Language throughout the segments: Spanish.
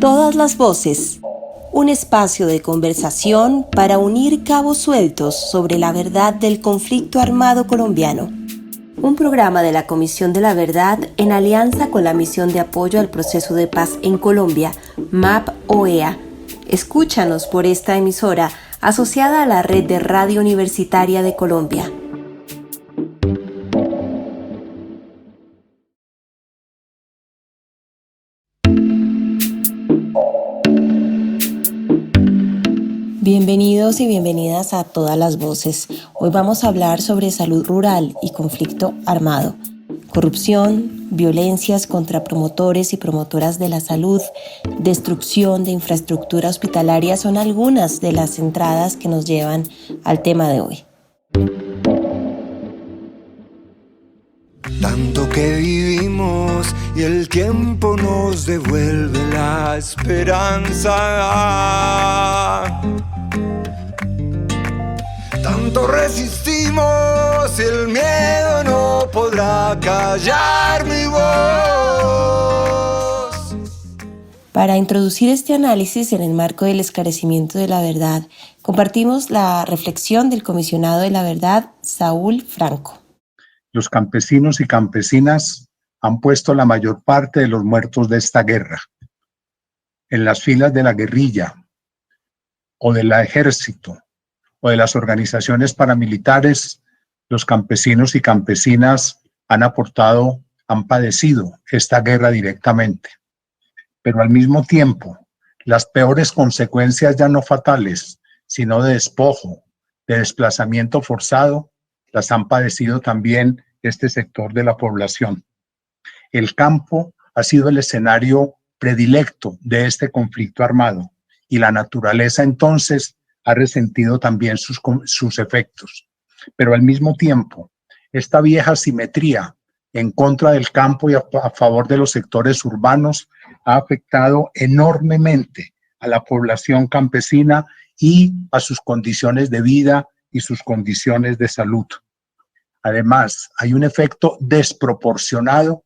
Todas las voces. Un espacio de conversación para unir cabos sueltos sobre la verdad del conflicto armado colombiano. Un programa de la Comisión de la Verdad en alianza con la Misión de Apoyo al Proceso de Paz en Colombia, MAP-OEA. Escúchanos por esta emisora asociada a la Red de Radio Universitaria de Colombia. Bienvenidos y bienvenidas a Todas las Voces. Hoy vamos a hablar sobre salud rural y conflicto armado. Corrupción, violencias contra promotores y promotoras de la salud, destrucción de infraestructura hospitalaria son algunas de las entradas que nos llevan al tema de hoy. Tanto que vivimos y el tiempo nos devuelve la esperanza. Tanto resistimos, el miedo no podrá callar mi voz. Para introducir este análisis en el marco del esclarecimiento de la verdad, compartimos la reflexión del comisionado de la verdad, Saúl Franco. Los campesinos y campesinas han puesto la mayor parte de los muertos de esta guerra en las filas de la guerrilla o del ejército o de las organizaciones paramilitares. Los campesinos y campesinas han padecido esta guerra directamente. Pero al mismo tiempo, las peores consecuencias ya no fatales, sino de despojo, de desplazamiento forzado, las han padecido también este sector de la población. El campo ha sido el escenario predilecto de este conflicto armado y la naturaleza entonces ha resentido también sus efectos. Pero al mismo tiempo, esta vieja simetría en contra del campo y a favor de los sectores urbanos ha afectado enormemente a la población campesina y a sus condiciones de vida y sus condiciones de salud. Además, hay un efecto desproporcionado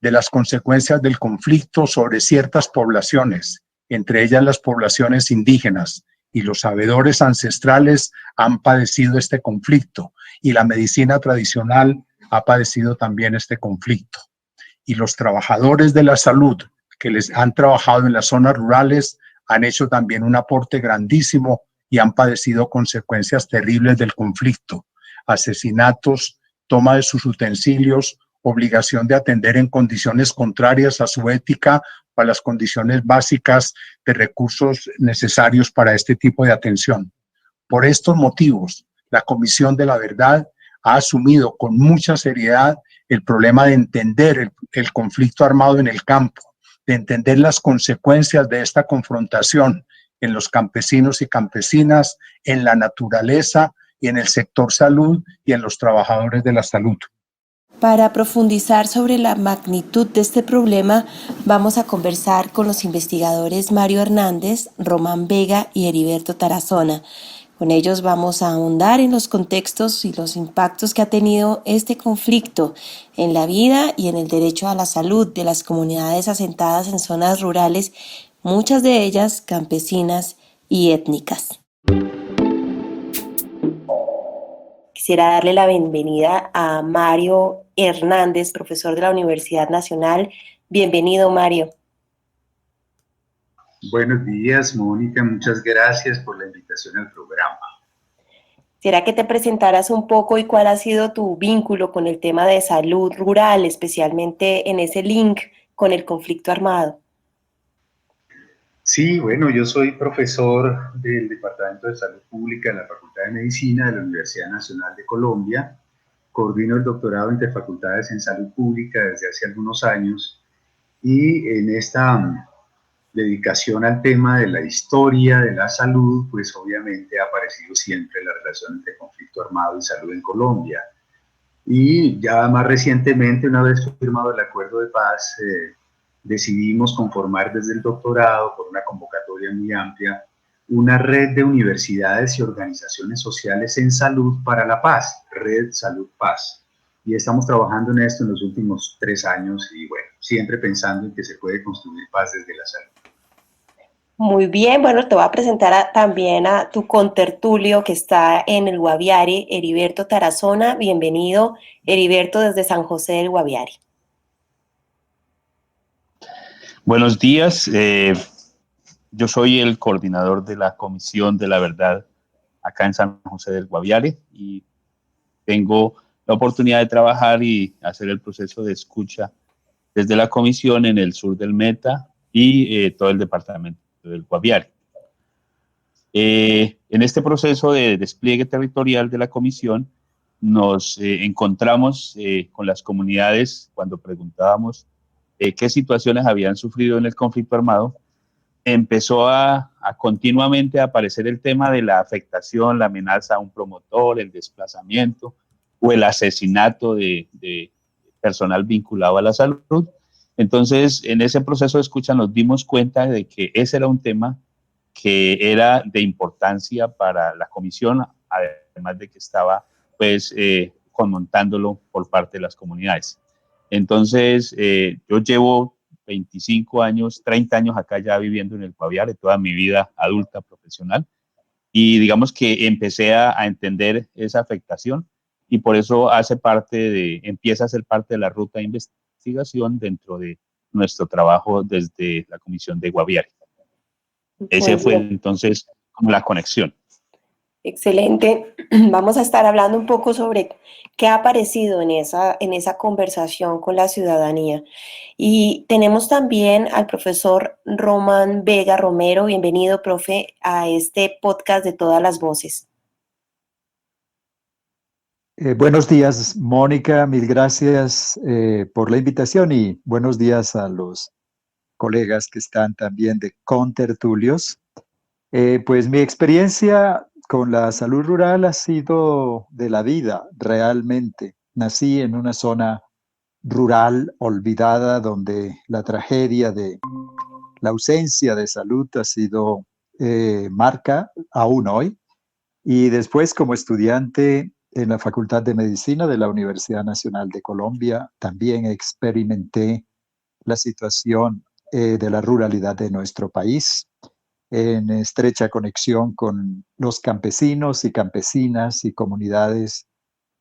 de las consecuencias del conflicto sobre ciertas poblaciones, entre ellas las poblaciones indígenas, y los sabedores ancestrales han padecido este conflicto y la medicina tradicional ha padecido también este conflicto. Y los trabajadores de la salud que les han trabajado en las zonas rurales han hecho también un aporte grandísimo y han padecido consecuencias terribles del conflicto. Asesinatos, toma de sus utensilios, obligación de atender en condiciones contrarias a su ética o a las condiciones básicas de recursos necesarios para este tipo de atención. Por estos motivos, la Comisión de la Verdad ha asumido con mucha seriedad el problema de entender el conflicto armado en el campo, de entender las consecuencias de esta confrontación en los campesinos y campesinas, en la naturaleza y en el sector salud y en los trabajadores de la salud. Para profundizar sobre la magnitud de este problema, vamos a conversar con los investigadores Mario Hernández, Román Vega y Heriberto Tarazona. Con ellos vamos a ahondar en los contextos y los impactos que ha tenido este conflicto en la vida y en el derecho a la salud de las comunidades asentadas en zonas rurales, muchas de ellas campesinas y étnicas. Quisiera darle la bienvenida a Mario Hernández, profesor de la Universidad Nacional. Bienvenido, Mario. Buenos días, Mónica. Muchas gracias por la invitación al programa. Quisiera que te presentaras un poco y cuál ha sido tu vínculo con el tema de salud rural, especialmente en ese link con el conflicto armado. Sí, bueno, yo soy profesor del Departamento de Salud Pública de la Facultad de Medicina de la Universidad Nacional de Colombia. Coordino el doctorado entre facultades en salud pública desde hace algunos años y en esta dedicación al tema de la historia de la salud, pues obviamente ha aparecido siempre la relación entre conflicto armado y salud en Colombia. Y ya más recientemente, una vez firmado el acuerdo de paz, decidimos conformar desde el doctorado, por una convocatoria muy amplia, una red de universidades y organizaciones sociales en salud para la paz, Red Salud Paz. Y estamos trabajando en esto en los últimos 3 años y bueno, siempre pensando en que se puede construir paz desde la salud. Muy bien, bueno, te voy a presentar también a tu contertulio que está en el Guaviare, Heriberto Tarazona. Bienvenido, Heriberto, desde San José del Guaviare. Buenos días, yo soy el coordinador de la Comisión de la Verdad acá en San José del Guaviare y tengo la oportunidad de trabajar y hacer el proceso de escucha desde la comisión en el sur del Meta y todo el departamento del Guaviare. En este proceso de despliegue territorial de la comisión nos encontramos con las comunidades cuando preguntábamos qué situaciones habían sufrido en el conflicto armado. Empezó a continuamente aparecer el tema de la afectación, la amenaza a un promotor, el desplazamiento o el asesinato de personal vinculado a la salud. Entonces, en ese proceso de escucha nos dimos cuenta de que ese era un tema que era de importancia para la comisión, además de que estaba pues conmontándolo por parte de las comunidades. Entonces, yo llevo 25 años, 30 años acá ya viviendo en el Guaviare, toda mi vida adulta, profesional, y digamos que empecé a entender esa afectación y por eso empieza a ser parte de la ruta de investigación dentro de nuestro trabajo desde la Comisión de Guaviare. Ese fue entonces como la conexión. Excelente. Vamos a estar hablando un poco sobre qué ha aparecido en esa conversación con la ciudadanía. Y tenemos también al profesor Román Vega Romero. Bienvenido, profe, a este podcast de Todas las Voces. Buenos días, Mónica. Mil gracias por la invitación y buenos días a los colegas que están también de contertulios. Pues mi experiencia con la salud rural ha sido de la vida, realmente. Nací en una zona rural olvidada donde la tragedia de la ausencia de salud ha sido marca aún hoy. Y después, como estudiante en la Facultad de Medicina de la Universidad Nacional de Colombia, también experimenté la situación de la ruralidad de nuestro país, en estrecha conexión con los campesinos y campesinas y comunidades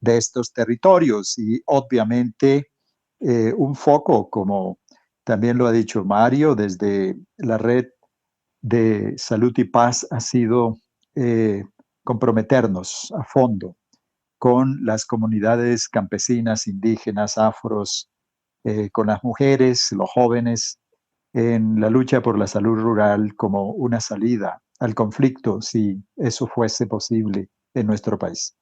de estos territorios. Y obviamente un foco, como también lo ha dicho Mario, desde la red de Salud y Paz ha sido comprometernos a fondo con las comunidades campesinas, indígenas, afros, con las mujeres, los jóvenes, en la lucha por la salud rural como una salida al conflicto, si eso fuese posible en nuestro país.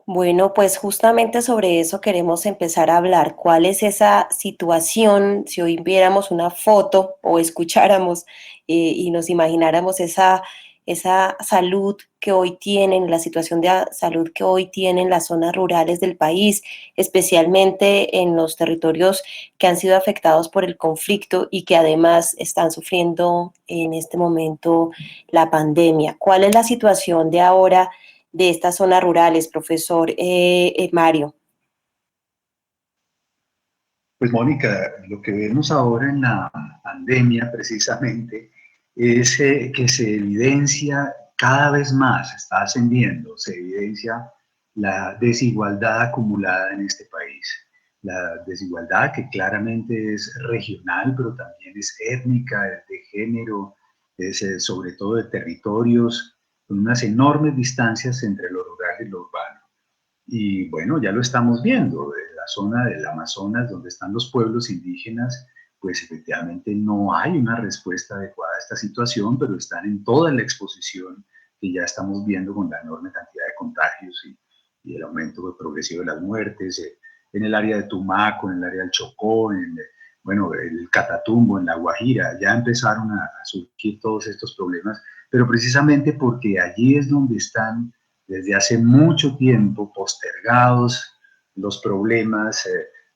Bueno, pues justamente sobre eso queremos empezar a hablar. ¿Cuál es esa situación si hoy viéramos una foto o escucháramos y nos imagináramos esa salud que hoy tienen, la situación de salud que hoy tienen las zonas rurales del país, especialmente en los territorios que han sido afectados por el conflicto y que además están sufriendo en este momento la pandemia? ¿Cuál es la situación de ahora de estas zonas rurales, profesor Mario? Pues Mónica, lo que vemos ahora en la pandemia precisamente es que se evidencia cada vez más, está ascendiendo, se evidencia la desigualdad acumulada en este país. La desigualdad que claramente es regional, pero también es étnica, es de género, es sobre todo de territorios, con unas enormes distancias entre lo rural y lo urbano. Y bueno, ya lo estamos viendo, en la zona del Amazonas, donde están los pueblos indígenas, pues efectivamente no hay una respuesta adecuada a esta situación, pero están en toda la exposición que ya estamos viendo con la enorme cantidad de contagios y el aumento progresivo de las muertes, en el área de Tumaco, en el área del Chocó, bueno, el Catatumbo, en La Guajira, ya empezaron a surgir todos estos problemas, pero precisamente porque allí es donde están desde hace mucho tiempo postergados los problemas,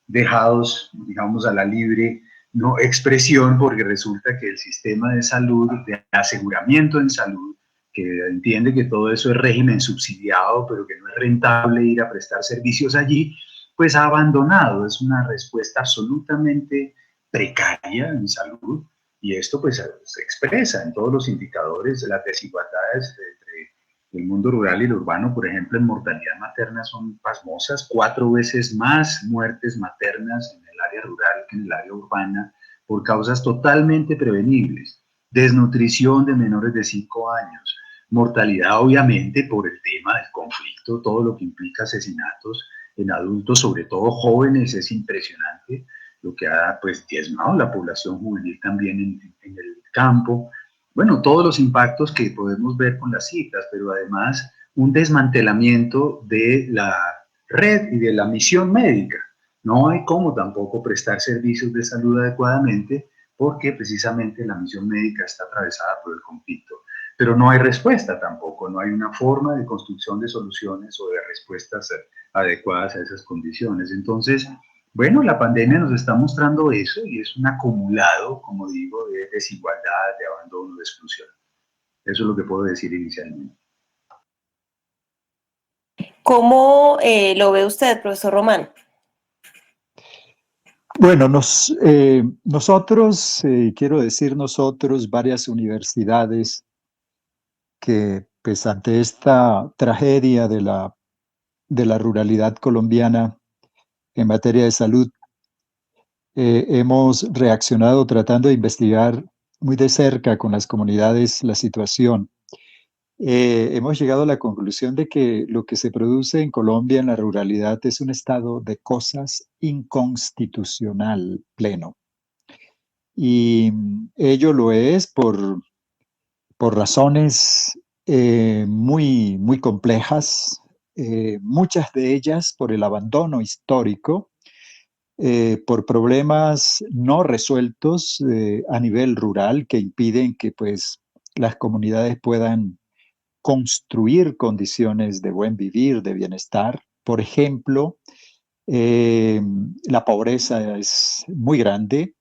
dejados, digamos, a la libre no expresión, porque resulta que el sistema de salud, de aseguramiento en salud, que entiende que todo eso es régimen subsidiado, pero que no es rentable ir a prestar servicios allí, pues ha abandonado. Es una respuesta absolutamente precaria en salud, Y esto pues se expresa en todos los indicadores. Las desigualdades entre el mundo rural y el urbano, por ejemplo, en mortalidad materna son pasmosas, 4 veces más muertes maternas en el área rural que en el área urbana, por causas totalmente prevenibles. Desnutrición de menores de 5 años, mortalidad obviamente por el tema del conflicto, todo lo que implica asesinatos en adultos, sobre todo jóvenes, es impresionante lo que ha pues diezmado la población juvenil también en el campo. Bueno, todos los impactos que podemos ver con las cifras, pero además un desmantelamiento de la red y de la misión médica. No hay cómo tampoco prestar servicios de salud adecuadamente porque precisamente la misión médica está atravesada por el conflicto. Pero no hay respuesta tampoco, no hay una forma de construcción de soluciones o de respuestas adecuadas a esas condiciones. Entonces, bueno, la pandemia nos está mostrando eso y es un acumulado, como digo, de desigualdad, de abandono, de exclusión. Eso es lo que puedo decir inicialmente. ¿Cómo lo ve usted, profesor Román? Bueno, nosotros, quiero decir nosotros, varias universidades que pues ante esta tragedia de la ruralidad colombiana en materia de salud, hemos reaccionado tratando de investigar muy de cerca con las comunidades la situación. Hemos llegado a la conclusión de que lo que se produce en Colombia en la ruralidad es un estado de cosas inconstitucional pleno. Y ello lo es por razones muy, muy complejas, muchas de ellas por el abandono histórico, por problemas no resueltos a nivel rural que impiden que pues, las comunidades puedan construir condiciones de buen vivir, de bienestar. Por ejemplo, la pobreza es muy grande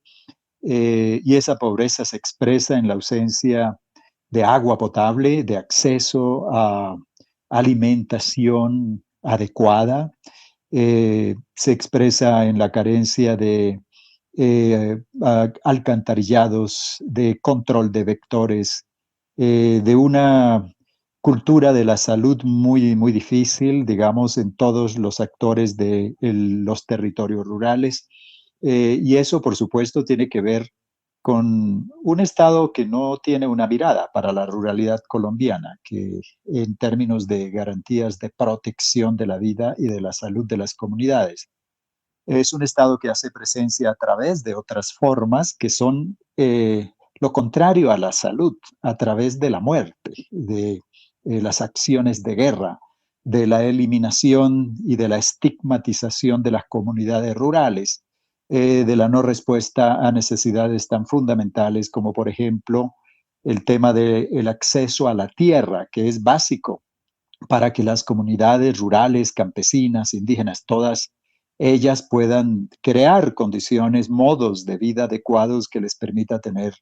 y esa pobreza se expresa en la ausencia de agua potable, de acceso a alimentación adecuada, se expresa en la carencia de alcantarillados, de control de vectores, de una cultura de la salud muy, muy difícil, digamos, en todos los actores de los territorios rurales. Y eso, por supuesto, tiene que ver con un Estado que no tiene una mirada para la ruralidad colombiana, que en términos de garantías de protección de la vida y de la salud de las comunidades. Es un Estado que hace presencia a través de otras formas que son lo contrario a la salud, a través de la muerte, de las acciones de guerra, de la eliminación y de la estigmatización de las comunidades rurales, de la no respuesta a necesidades tan fundamentales como, por ejemplo, el tema del acceso a la tierra, que es básico para que las comunidades rurales, campesinas, indígenas, todas ellas puedan crear condiciones, modos de vida adecuados que les permita tener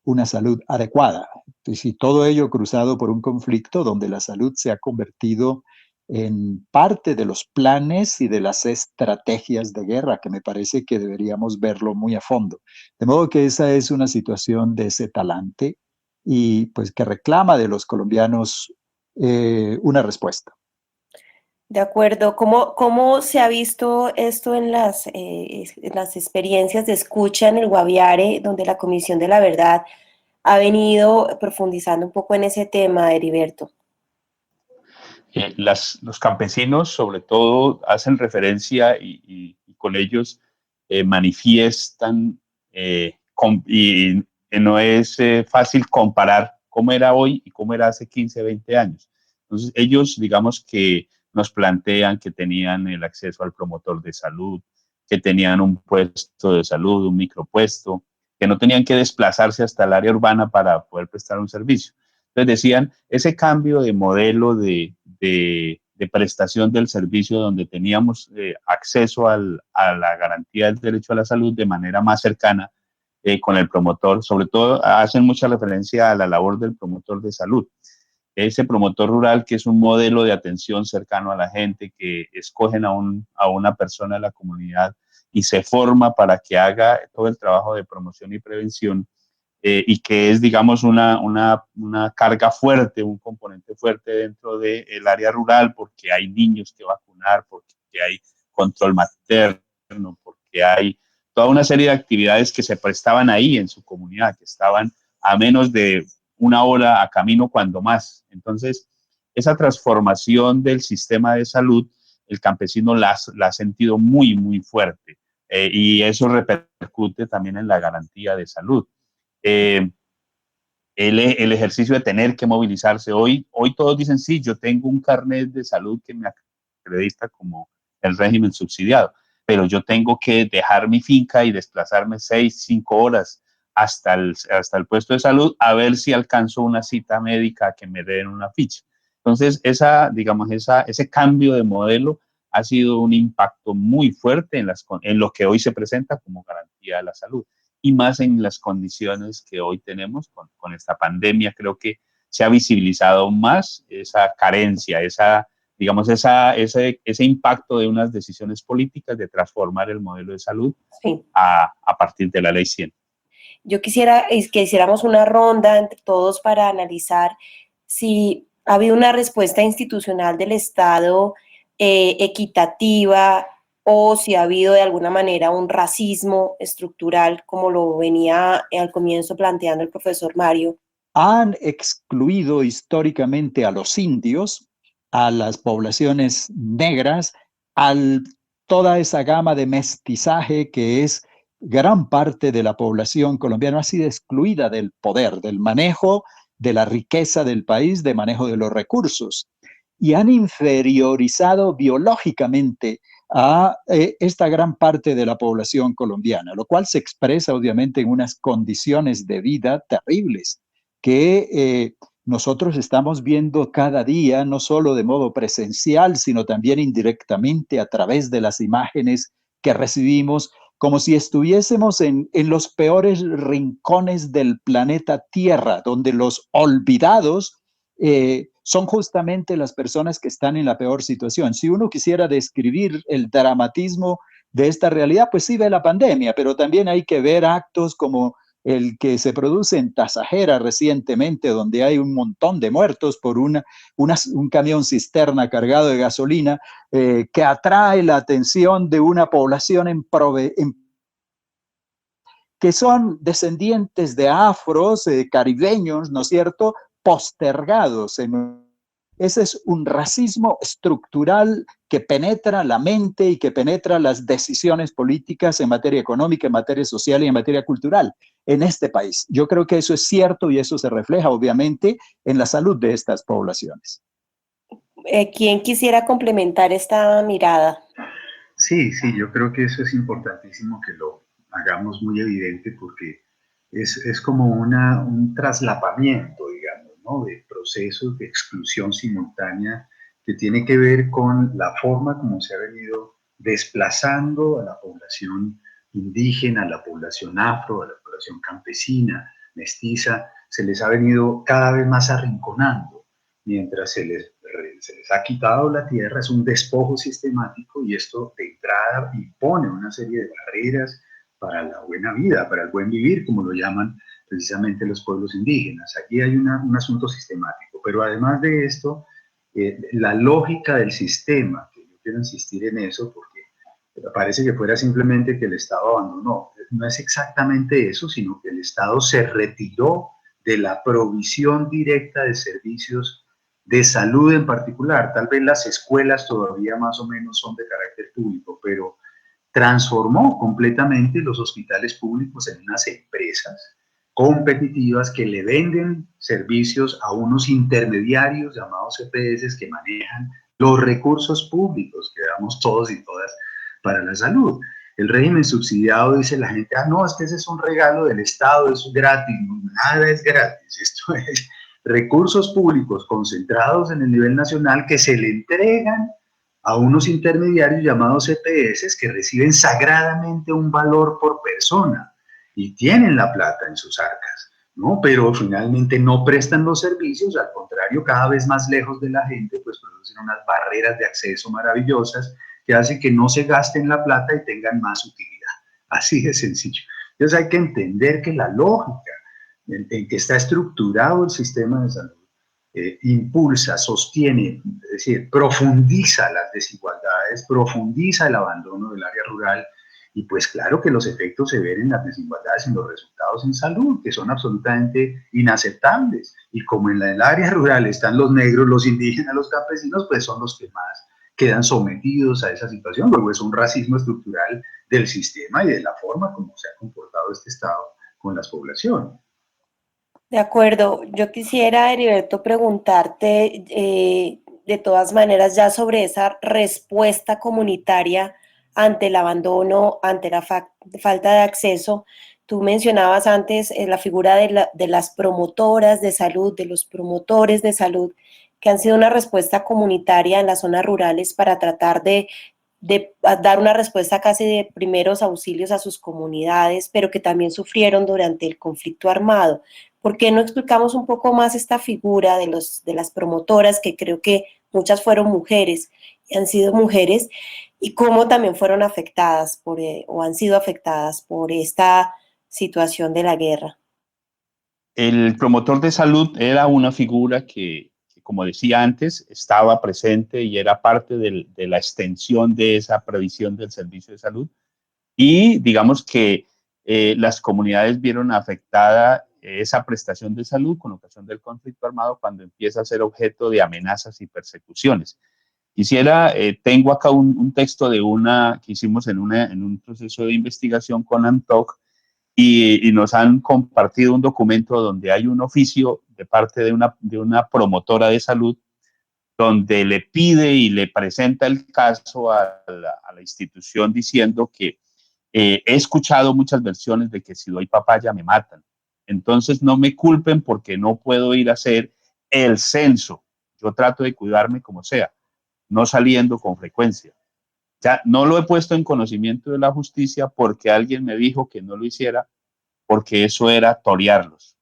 una salud adecuada. Y todo ello cruzado por un conflicto donde la salud se ha convertido en parte de los planes y de las estrategias de guerra, que me parece que deberíamos verlo muy a fondo. De modo que esa es una situación de ese talante y pues que reclama de los colombianos una respuesta. De acuerdo. ¿Cómo se ha visto esto en las experiencias de escucha en el Guaviare, donde la Comisión de la Verdad ha venido profundizando un poco en ese tema, Heriberto? Los campesinos, sobre todo, hacen referencia y con ellos manifiestan y no es fácil comparar cómo era hoy y cómo era hace 15, 20 años. Entonces, ellos, digamos que nos plantean que tenían el acceso al promotor de salud, que tenían un puesto de salud, un micropuesto, que no tenían que desplazarse hasta el área urbana para poder prestar un servicio. Entonces decían, ese cambio de modelo de prestación del servicio donde teníamos acceso a la garantía del derecho a la salud de manera más cercana con el promotor, sobre todo hacen mucha referencia a la labor del promotor de salud. Ese promotor rural que es un modelo de atención cercano a la gente, que escogen a una persona de la comunidad y se forma para que haga todo el trabajo de promoción y prevención. y que es, digamos, una carga fuerte, un componente fuerte dentro del área rural, porque hay niños que vacunar, porque hay control materno, porque hay toda una serie de actividades que se prestaban ahí en su comunidad, que estaban a menos de una hora a camino cuando más. Entonces, esa transformación del sistema de salud, el campesino la ha sentido muy, muy fuerte, y eso repercute también en la garantía de salud. El ejercicio de tener que movilizarse. Hoy todos dicen, sí, yo tengo un carnet de salud que me acredita como el régimen subsidiado, pero yo tengo que dejar mi finca y desplazarme 6, 5 horas hasta el puesto de salud a ver si alcanzo una cita médica que me den una ficha. Entonces, ese cambio de modelo ha sido un impacto muy fuerte en lo que hoy se presenta como garantía de la salud, y más en las condiciones que hoy tenemos con esta pandemia. Creo que se ha visibilizado más esa carencia, ese impacto de unas decisiones políticas de transformar el modelo de salud, sí, a partir de la Ley 100. Yo quisiera que hiciéramos una ronda entre todos para analizar si ha habido una respuesta institucional del Estado equitativa, o si ha habido de alguna manera un racismo estructural, como lo venía al comienzo planteando el profesor Mario. Han excluido históricamente a los indios, a las poblaciones negras, a toda esa gama de mestizaje que es gran parte de la población colombiana, ha sido excluida del poder, del manejo de la riqueza del país, de manejo de los recursos, y han inferiorizado biológicamente a esta gran parte de la población colombiana, lo cual se expresa obviamente en unas condiciones de vida terribles que nosotros estamos viendo cada día, no solo de modo presencial, sino también indirectamente a través de las imágenes que recibimos, como si estuviésemos en los peores rincones del planeta Tierra, donde los olvidados son justamente las personas que están en la peor situación. Si uno quisiera describir el dramatismo de esta realidad, pues sí ve la pandemia, pero también hay que ver actos como el que se produce en Tasajera recientemente, donde hay un montón de muertos por un camión cisterna cargado de gasolina, que atrae la atención de una población que son descendientes de afros, caribeños, ¿no es cierto?, postergados. Ese es un racismo estructural que penetra la mente y que penetra las decisiones políticas en materia económica, en materia social y en materia cultural en este país. Yo creo que eso es cierto y eso se refleja obviamente en la salud de estas poblaciones. ¿Quién quisiera complementar esta mirada? Sí, yo creo que eso es importantísimo que lo hagamos muy evidente, porque es como un traslapamiento, digamos, ¿no?, de procesos de exclusión simultánea que tiene que ver con la forma como se ha venido desplazando a la población indígena, a la población afro, a la población campesina, mestiza. Se les ha venido cada vez más arrinconando mientras se les ha quitado la tierra. Es un despojo sistemático, y esto de entrada impone una serie de barreras para la buena vida, para el buen vivir, como lo llaman precisamente los pueblos indígenas. Aquí hay un asunto sistemático, pero además de esto, la lógica del sistema, que yo quiero insistir en eso porque parece que fuera simplemente que el Estado abandonó. No es exactamente eso, sino que el Estado se retiró de la provisión directa de servicios de salud en particular. Tal vez las escuelas todavía más o menos son de carácter público, pero transformó completamente los hospitales públicos en unas empresas competitivas que le venden servicios a unos intermediarios llamados EPS, que manejan los recursos públicos que damos todos y todas para la salud. El régimen subsidiado, dice la gente, no, es que ese es un regalo del Estado, es gratis. No, nada es gratis, esto es recursos públicos concentrados en el nivel nacional que se le entregan a unos intermediarios llamados EPS, que reciben sagradamente un valor por persona y tienen la plata en sus arcas, ¿no? Pero finalmente no prestan los servicios, al contrario, cada vez más lejos de la gente, pues producen unas barreras de acceso maravillosas que hacen que no se gasten la plata y tengan más utilidad. Así de sencillo. Entonces hay que entender que la lógica en que está estructurado el sistema de salud, impulsa, sostiene, es decir, profundiza las desigualdades, profundiza el abandono del área rural, y pues claro que los efectos se ven en las desigualdades, en los resultados en salud, que son absolutamente inaceptables. Y como en el área rural están los negros, los indígenas, los campesinos, pues son los que más quedan sometidos a esa situación. Luego es un racismo estructural del sistema y de la forma como se ha comportado este Estado con las poblaciones. De acuerdo. Yo quisiera, Heriberto, preguntarte de todas maneras ya sobre esa respuesta comunitaria ante el abandono, ante la falta de acceso. Tú mencionabas antes la figura de las promotoras de salud, de los promotores de salud, que han sido una respuesta comunitaria en las zonas rurales para tratar de dar una respuesta casi de primeros auxilios a sus comunidades, pero que también sufrieron durante el conflicto armado. ¿Por qué no explicamos un poco más esta figura de las promotoras, que creo que muchas fueron mujeres y han sido mujeres, y cómo también fueron afectadas o han sido afectadas por esta situación de la guerra? El promotor de salud era una figura que, como decía antes, estaba presente y era parte de la extensión de esa previsión del servicio de salud. Y digamos que las comunidades vieron afectada esa prestación de salud con ocasión del conflicto armado cuando empieza a ser objeto de amenazas y persecuciones. Tengo acá un texto de que hicimos en un proceso de investigación con ANTOC, y nos han compartido un documento donde hay un oficio de parte de una promotora de salud donde le pide y le presenta el caso a la institución diciendo que he escuchado muchas versiones de que si doy papaya me matan. Entonces no me culpen porque no puedo ir a hacer el censo. Yo trato de cuidarme como sea, no saliendo con frecuencia. Ya no lo he puesto en conocimiento de la justicia porque alguien me dijo que no lo hiciera, porque eso era torearlos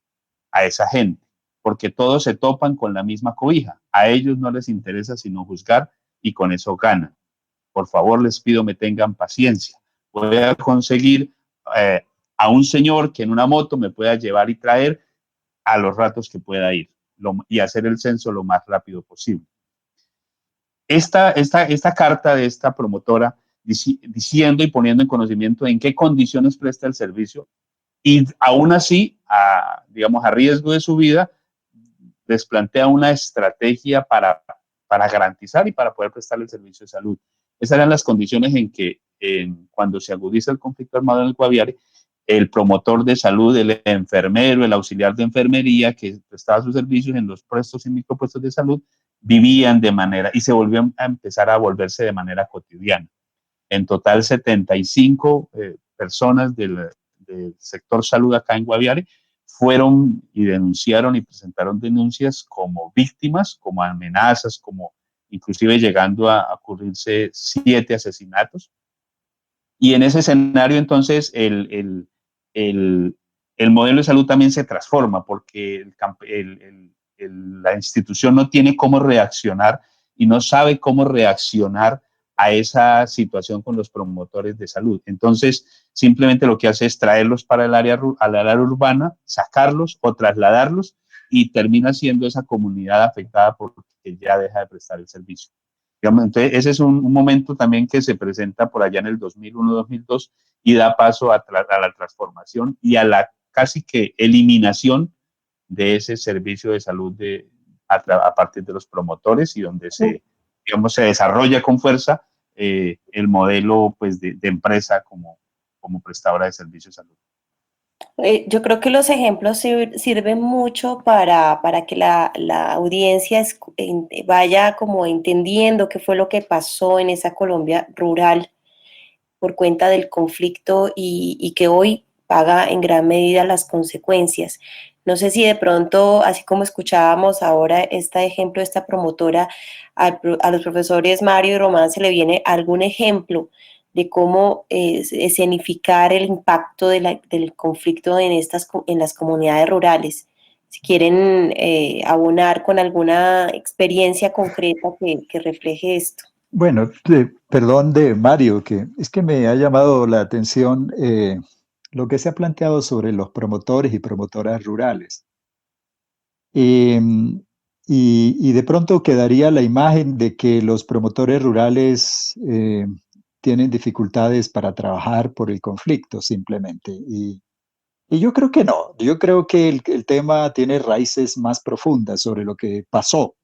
a esa gente, porque todos se topan con la misma cobija. A ellos no les interesa sino juzgar y con eso ganan. Por favor, les pido me tengan paciencia. Voy a conseguir a un señor que en una moto me pueda llevar y traer a los ratos que pueda ir y hacer el censo lo más rápido posible. Esta carta de esta promotora diciendo y poniendo en conocimiento en qué condiciones presta el servicio, y aún así, digamos, a riesgo de su vida, les plantea una estrategia para garantizar y para poder prestar el servicio de salud. Esas eran las condiciones en que cuando se agudiza el conflicto armado en el Guaviare, el promotor de salud, el enfermero, el auxiliar de enfermería que prestaba sus servicios en los puestos y micropuestos de salud, vivían de manera, y se volvió a empezar a volverse de manera cotidiana. En total, 75 personas del sector salud acá en Guaviare fueron y denunciaron y presentaron denuncias como víctimas, como amenazas, como inclusive llegando a ocurrirse 7 asesinatos. Y en ese escenario, entonces, el modelo de salud también se transforma porque la institución no tiene cómo reaccionar y no sabe cómo reaccionar a esa situación con los promotores de salud. Entonces, simplemente lo que hace es traerlos para al área urbana, sacarlos o trasladarlos, y termina siendo esa comunidad afectada porque ya deja de prestar el servicio. Entonces, ese es un momento también que se presenta por allá en el 2001-2002 y da paso a la transformación y a la casi que eliminación de ese servicio de salud a partir de los promotores, y donde se desarrolla con fuerza el modelo pues, de empresa como prestadora de servicios de salud. Yo creo que los ejemplos sirven mucho para que la audiencia vaya como entendiendo qué fue lo que pasó en esa Colombia rural por cuenta del conflicto y que hoy paga en gran medida las consecuencias. No sé si de pronto, así como escuchábamos ahora este ejemplo de esta promotora, a los profesores Mario y Román se le viene algún ejemplo de cómo escenificar el impacto del conflicto en las comunidades rurales. Si quieren abonar con alguna experiencia concreta que refleje esto. Bueno, perdón de Mario, que es que me ha llamado la atención lo que se ha planteado sobre los promotores y promotoras rurales. Y de pronto quedaría la imagen de que los promotores rurales tienen dificultades para trabajar por el conflicto simplemente. Y yo creo que no, yo creo que el tema tiene raíces más profundas sobre lo que pasó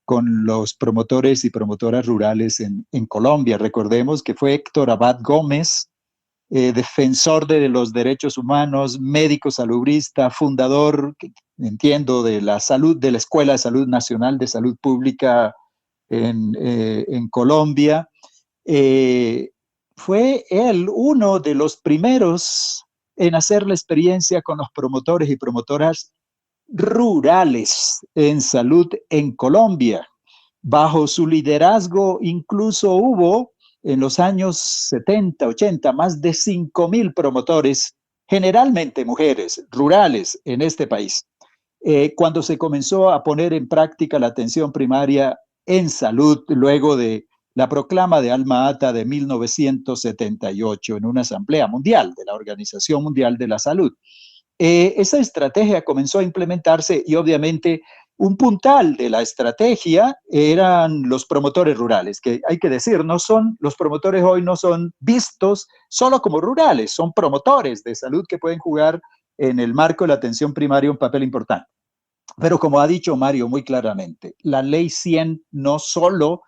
con los promotores y promotoras rurales en Colombia. Recordemos que fue Héctor Abad Gómez, defensor de los derechos humanos, médico salubrista, fundador, entiendo, de la salud, de la Escuela de Salud Nacional de Salud Pública en Colombia. Fue él uno de los primeros en hacer la experiencia con los promotores y promotoras rurales en salud en Colombia. Bajo su liderazgo incluso hubo en los años 70, 80, más de 5.000 promotores, generalmente mujeres, rurales en este país. Cuando se comenzó a poner en práctica la atención primaria en salud, luego de la proclama de Alma Ata de 1978 en una asamblea mundial de la Organización Mundial de la Salud. Esa estrategia comenzó a implementarse y obviamente un puntal de la estrategia eran los promotores rurales, que hay que decir, los promotores hoy no son vistos solo como rurales, son promotores de salud que pueden jugar en el marco de la atención primaria un papel importante. Pero como ha dicho Mario muy claramente, la Ley 100 no solo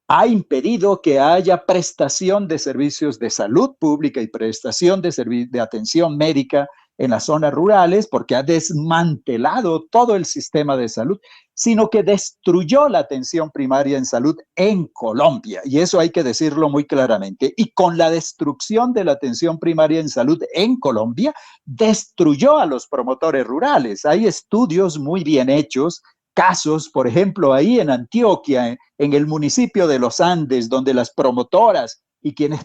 ha impedido que haya prestación de servicios de salud pública y prestación de atención médica en las zonas rurales, porque ha desmantelado todo el sistema de salud, sino que destruyó la atención primaria en salud en Colombia. Y eso hay que decirlo muy claramente. Y con la destrucción de la atención primaria en salud en Colombia, destruyó a los promotores rurales. Hay estudios muy bien hechos, casos, por ejemplo, ahí en Antioquia, en el municipio de Los Andes, donde las promotoras y quienes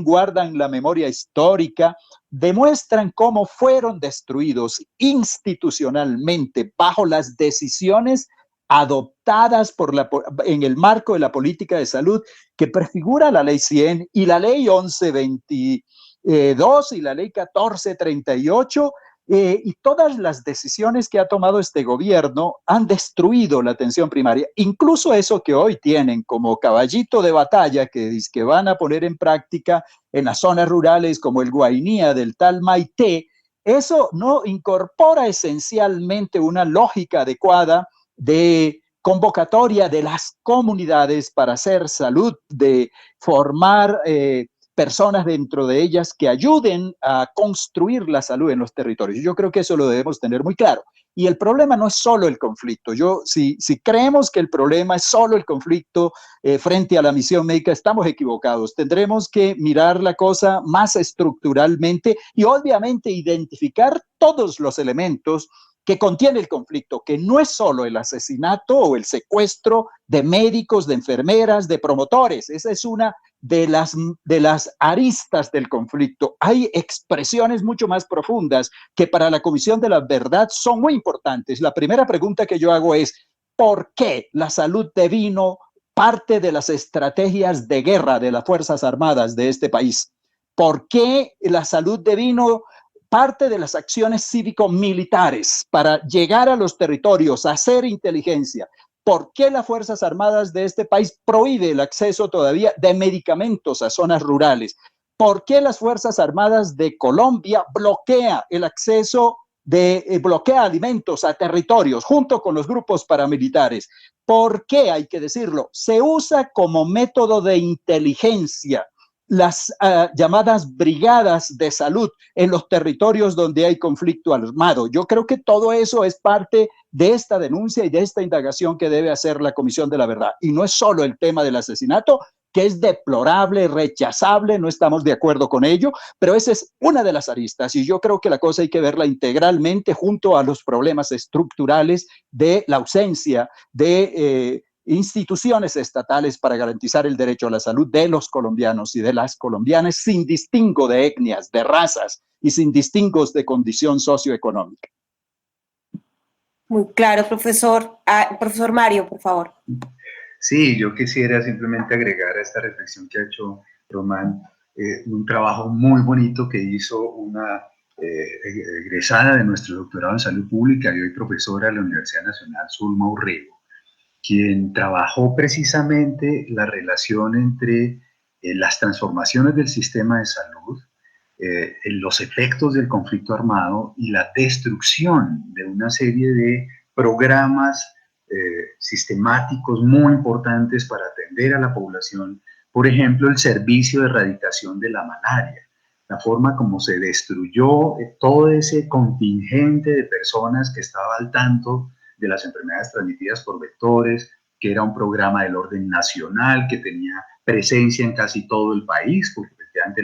guardan la memoria histórica, demuestran cómo fueron destruidos institucionalmente bajo las decisiones adoptadas en el marco de la política de salud que prefigura la Ley 100 y la Ley 1122 y la Ley 1438. Y todas las decisiones que ha tomado este gobierno han destruido la atención primaria. Incluso eso que hoy tienen como caballito de batalla que van a poner en práctica en las zonas rurales como el Guainía del tal Maité, eso no incorpora esencialmente una lógica adecuada de convocatoria de las comunidades para hacer salud, de formar personas dentro de ellas que ayuden a construir la salud en los territorios. Yo creo que eso lo debemos tener muy claro. Y el problema no es solo el conflicto. Si creemos que el problema es solo el conflicto frente a la misión médica, estamos equivocados. Tendremos que mirar la cosa más estructuralmente y obviamente identificar todos los elementos que contiene el conflicto, que no es solo el asesinato o el secuestro de médicos, de enfermeras, de promotores. Esa es una de las aristas del conflicto. Hay expresiones mucho más profundas que para la Comisión de la Verdad son muy importantes. La primera pregunta que yo hago es, ¿por qué la salud devino parte de las estrategias de guerra de las Fuerzas Armadas de este país? ¿Por qué la salud devino parte de las acciones cívico-militares para llegar a los territorios, hacer inteligencia? ¿Por qué las Fuerzas Armadas de este país prohíbe el acceso todavía de medicamentos a zonas rurales? ¿Por qué las Fuerzas Armadas de Colombia bloquea el acceso bloquea alimentos a territorios junto con los grupos paramilitares? ¿Por qué, hay que decirlo, se usa como método de inteligencia las llamadas brigadas de salud en los territorios donde hay conflicto armado? Yo creo que todo eso es parte de esta denuncia y de esta indagación que debe hacer la Comisión de la Verdad. Y no es solo el tema del asesinato, que es deplorable, rechazable, no estamos de acuerdo con ello, pero esa es una de las aristas y yo creo que la cosa hay que verla integralmente junto a los problemas estructurales de la ausencia de instituciones estatales para garantizar el derecho a la salud de los colombianos y de las colombianas sin distingo de etnias, de razas y sin distingos de condición socioeconómica. Muy claro, profesor. Profesor Mario, por favor. Sí, yo quisiera simplemente agregar a esta reflexión que ha hecho Román un trabajo muy bonito que hizo una egresada de nuestro doctorado en salud pública y hoy profesora de la Universidad Nacional, Zulma Urrego, quien trabajó precisamente la relación entre las transformaciones del sistema de salud, los efectos del conflicto armado y la destrucción de una serie de programas sistemáticos muy importantes para atender a la población. Por ejemplo, el servicio de erradicación de la malaria, la forma como se destruyó todo ese contingente de personas que estaba al tanto de las enfermedades transmitidas por vectores, que era un programa del orden nacional, que tenía presencia en casi todo el país, porque efectivamente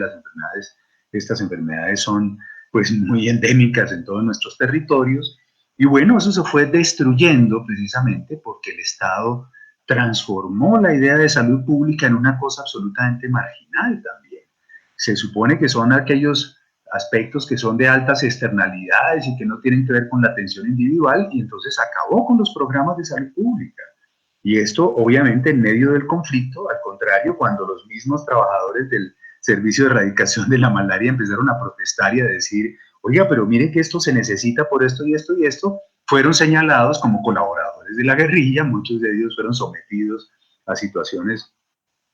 estas enfermedades son pues muy endémicas en todos nuestros territorios. Y bueno, eso se fue destruyendo precisamente porque el Estado transformó la idea de salud pública en una cosa absolutamente marginal también. Se supone que son aquellos aspectos que son de altas externalidades y que no tienen que ver con la atención individual, y entonces acabó con los programas de salud pública. Y esto obviamente en medio del conflicto, al contrario, cuando los mismos trabajadores del Servicio de Erradicación de la Malaria empezaron a protestar y a decir, oiga, pero mire que esto se necesita por esto y esto y esto, fueron señalados como colaboradores de la guerrilla, muchos de ellos fueron sometidos a situaciones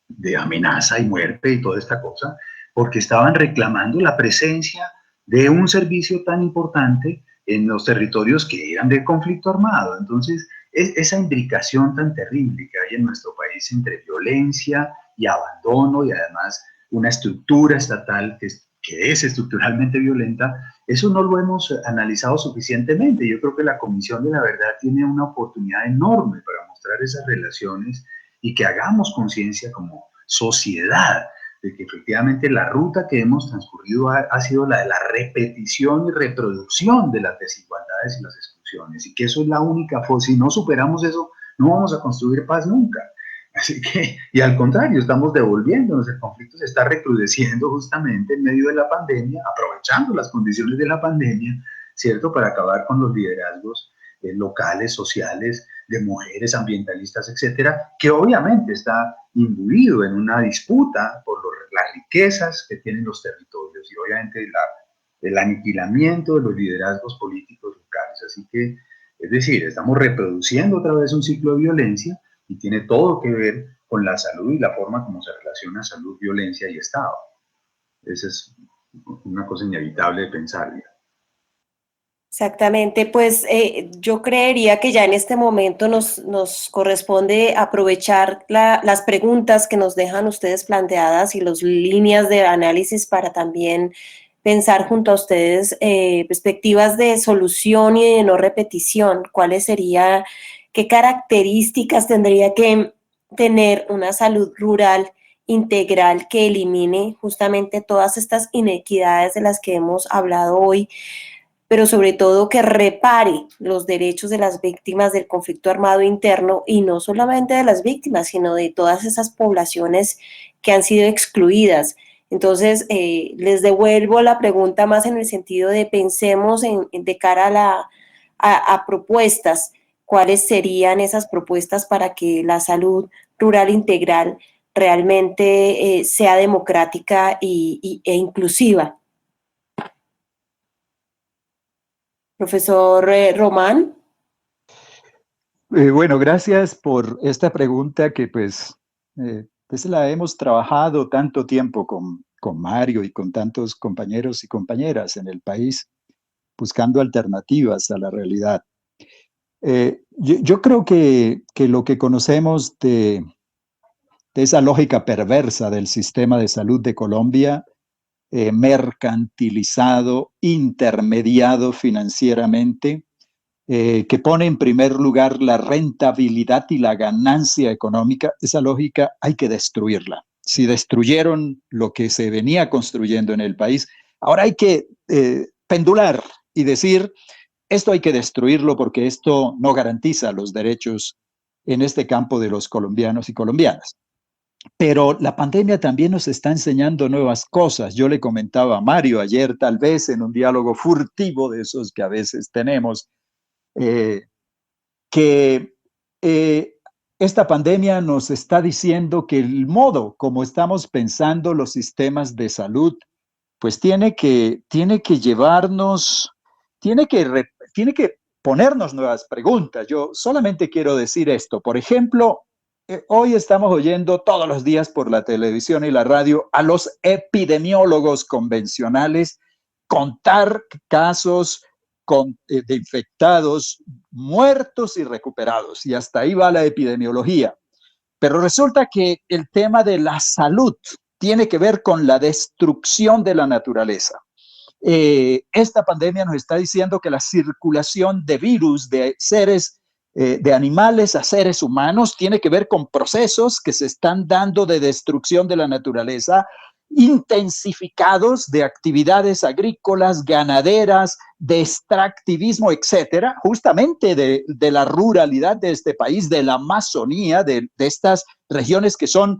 de amenaza y muerte y toda esta cosa, porque estaban reclamando la presencia de un servicio tan importante en los territorios que eran de conflicto armado. Entonces, esa imbricación tan terrible que hay en nuestro país entre violencia y abandono y además una estructura estatal que es estructuralmente violenta, eso no lo hemos analizado suficientemente. Yo creo que la Comisión de la Verdad tiene una oportunidad enorme para mostrar esas relaciones y que hagamos conciencia como sociedad de que efectivamente la ruta que hemos transcurrido ha sido la de la repetición y reproducción de las desigualdades y las exclusiones, y que eso es la única forma. Si no superamos eso, no vamos a construir paz nunca. Así que, y al contrario, estamos devolviéndonos, el conflicto se está recrudeciendo justamente en medio de la pandemia, aprovechando las condiciones de la pandemia, ¿cierto?, para acabar con los liderazgos locales, sociales, de mujeres, ambientalistas, etcétera, que obviamente está imbuido en una disputa por las riquezas que tienen los territorios y obviamente el aniquilamiento de los liderazgos políticos locales. Así que, es decir, estamos reproduciendo otra vez un ciclo de violencia y tiene todo que ver con la salud y la forma como se relaciona salud, violencia y Estado. Esa es una cosa inevitable de pensar. Exactamente, pues yo creería que ya en este momento nos corresponde aprovechar las preguntas que nos dejan ustedes planteadas y las líneas de análisis para también pensar junto a ustedes perspectivas de solución y de no repetición. ¿Cuáles serían, qué características tendría que tener una salud rural integral que elimine justamente todas estas inequidades de las que hemos hablado hoy, pero sobre todo que repare los derechos de las víctimas del conflicto armado interno, y no solamente de las víctimas, sino de todas esas poblaciones que han sido excluidas? Entonces, les devuelvo la pregunta más en el sentido de pensemos de cara a propuestas. ¿Cuáles serían esas propuestas para que la salud rural integral realmente sea democrática e inclusiva? Profesor Román. Bueno, gracias por esta pregunta que pues la hemos trabajado tanto tiempo con Mario y con tantos compañeros y compañeras en el país, buscando alternativas a la realidad. Yo creo que lo que conocemos de esa lógica perversa del sistema de salud de Colombia, mercantilizado, intermediado financieramente, que pone en primer lugar la rentabilidad y la ganancia económica, esa lógica hay que destruirla. Si destruyeron lo que se venía construyendo en el país, ahora hay que pendular y decir, esto hay que destruirlo porque esto no garantiza los derechos en este campo de los colombianos y colombianas. Pero la pandemia también nos está enseñando nuevas cosas. Yo le comentaba a Mario ayer, tal vez en un diálogo furtivo de esos que a veces tenemos, que esta pandemia nos está diciendo que el modo como estamos pensando los sistemas de salud, pues tiene que llevarnos, tiene que ponernos nuevas preguntas. Yo solamente quiero decir esto. Por ejemplo, hoy estamos oyendo todos los días por la televisión y la radio a los epidemiólogos convencionales contar casos de infectados, muertos y recuperados. Y hasta ahí va la epidemiología. Pero resulta que el tema de la salud tiene que ver con la destrucción de la naturaleza. Esta pandemia nos está diciendo que la circulación de virus de seres, de animales a seres humanos, tiene que ver con procesos que se están dando de destrucción de la naturaleza, intensificados de actividades agrícolas, ganaderas, de extractivismo, etcétera, justamente de la ruralidad de este país, de la Amazonía, de estas regiones que son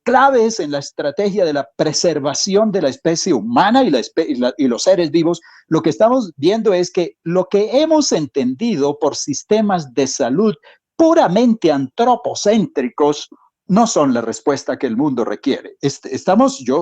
claves en la estrategia de la preservación de la especie humana y los seres vivos. Lo que estamos viendo es que lo que hemos entendido por sistemas de salud puramente antropocéntricos no son la respuesta que el mundo requiere.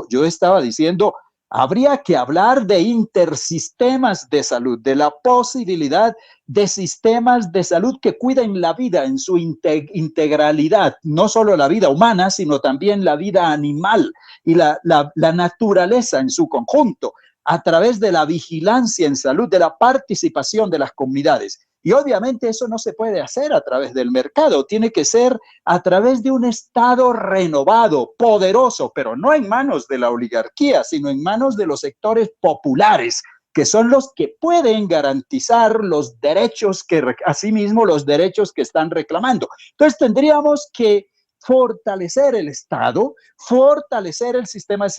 Yo estaba diciendo, habría que hablar de intersistemas de salud, de la posibilidad de sistemas de salud que cuiden la vida en su integralidad, no solo la vida humana, sino también la vida animal y la naturaleza en su conjunto, a través de la vigilancia en salud, de la participación de las comunidades. Y obviamente eso no se puede hacer a través del mercado, tiene que ser a través de un Estado renovado, poderoso, pero no en manos de la oligarquía, sino en manos de los sectores populares, que son los que pueden garantizar los derechos asimismo los derechos que están reclamando. Entonces tendríamos que fortalecer el Estado, fortalecer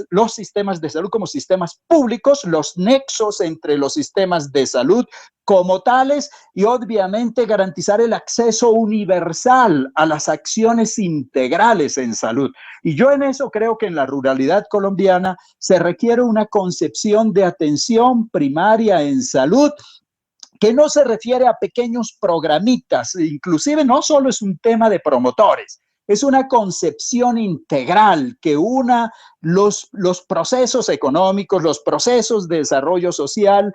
los sistemas de salud como sistemas públicos, los nexos entre los sistemas de salud como tales y obviamente garantizar el acceso universal a las acciones integrales en salud. Y yo en eso creo que en la ruralidad colombiana se requiere una concepción de atención primaria en salud que no se refiere a pequeños programitas, inclusive no solo es un tema de promotores, es una concepción integral que una los procesos económicos, los procesos de desarrollo social,